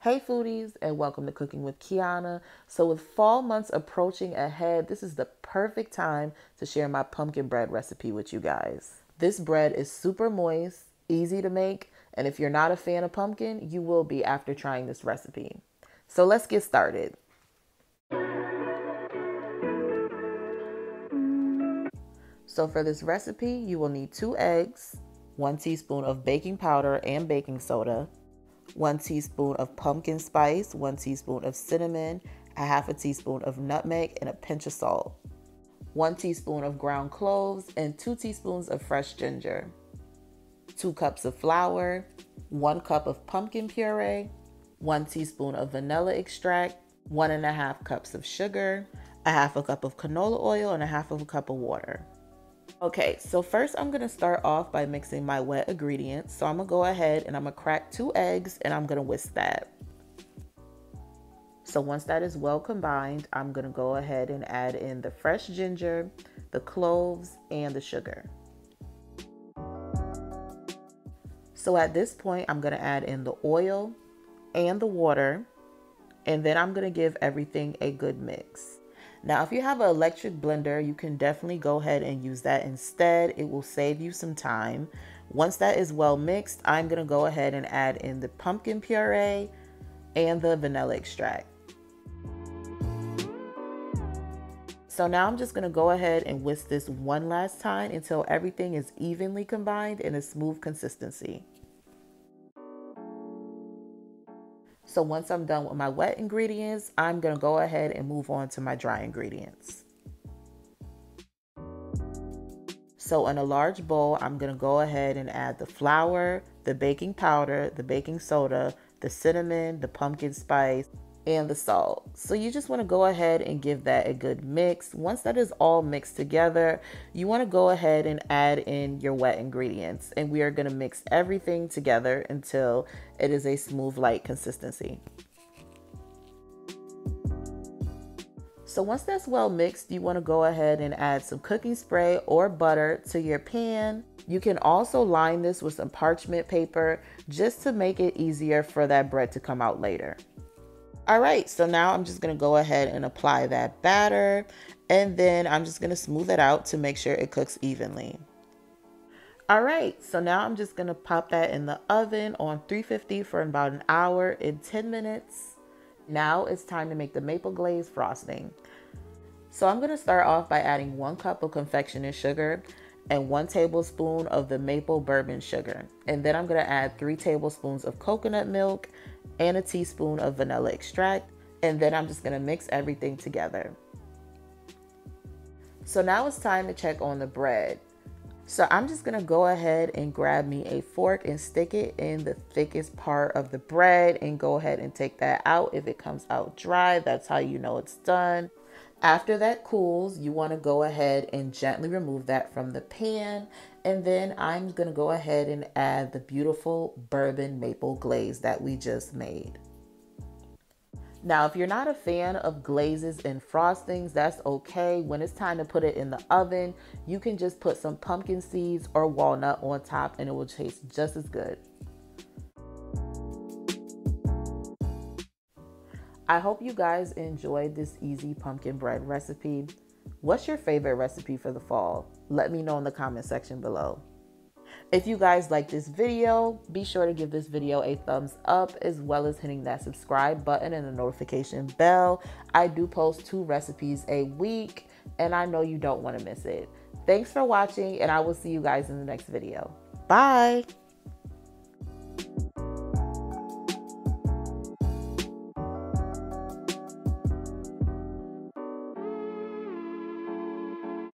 Hey foodies, and welcome to Cooking with Kiana. So with fall months approaching ahead, this is the perfect time to share my pumpkin bread recipe with you guys. This bread is super moist, easy to make, and if you're not a fan of pumpkin, you will be after trying this recipe. So let's get started. So for this recipe, you will need 2 eggs, 1 teaspoon of baking powder and baking soda, 1 teaspoon of pumpkin spice, 1 teaspoon of cinnamon, a half a teaspoon of nutmeg, and a pinch of salt, 1 teaspoon of ground cloves, and 2 teaspoons of fresh ginger, 2 cups of flour, 1 cup of pumpkin puree, 1 teaspoon of vanilla extract, 1.5 cups of sugar, a half a cup of canola oil, and a half of a cup of water. Okay, so first I'm gonna start off by mixing my wet ingredients. So I'm gonna go ahead and I'm gonna crack 2 eggs and I'm gonna whisk that. So once that is well combined, I'm gonna go ahead and add in the fresh ginger, the cloves, and the sugar. So at this point, I'm gonna add in the oil and the water, and then I'm gonna give everything a good mix. Now, if you have an electric blender, you can definitely go ahead and use that instead. It will save you some time. Once that is well mixed, I'm gonna go ahead and add in the pumpkin puree and the vanilla extract. So now I'm just gonna go ahead and whisk this one last time until everything is evenly combined in a smooth consistency. So once I'm done with my wet ingredients, I'm gonna go ahead and move on to my dry ingredients. So in a large bowl, I'm gonna go ahead and add the flour, the baking powder, the baking soda, the cinnamon, the pumpkin spice, and the salt. So you just wanna go ahead and give that a good mix. Once that is all mixed together, you wanna go ahead and add in your wet ingredients. And we are gonna mix everything together until it is a smooth, light consistency. So once that's well mixed, you wanna go ahead and add some cooking spray or butter to your pan. You can also line this with some parchment paper just to make it easier for that bread to come out later. All right, so now I'm just gonna go ahead and apply that batter, and then I'm just gonna smooth it out to make sure it cooks evenly. All right, so now I'm just gonna pop that in the oven on 350 for about an hour in 10 minutes. Now it's time to make the maple glaze frosting. So I'm gonna start off by adding 1 cup of confectioners sugar and 1 tablespoon of the maple bourbon sugar. And then I'm gonna add 3 tablespoons of coconut milk and a teaspoon of vanilla extract. And then I'm just gonna mix everything together. So now it's time to check on the bread. So I'm just gonna go ahead and grab me a fork and stick it in the thickest part of the bread and go ahead and take that out. If it comes out dry, that's how you know it's done. After that cools, you want to go ahead and gently remove that from the pan. And then I'm going to go ahead and add the beautiful bourbon maple glaze that we just made. Now, if you're not a fan of glazes and frostings, that's okay. When it's time to put it in the oven, you can just put some pumpkin seeds or walnut on top and it will taste just as good. I hope you guys enjoyed this easy pumpkin bread recipe. What's your favorite recipe for the fall? Let me know in the comment section below. If you guys like this video, be sure to give this video a thumbs up as well as hitting that subscribe button and the notification bell. I do post 2 recipes a week and I know you don't want to miss it. Thanks for watching and I will see you guys in the next video. Bye!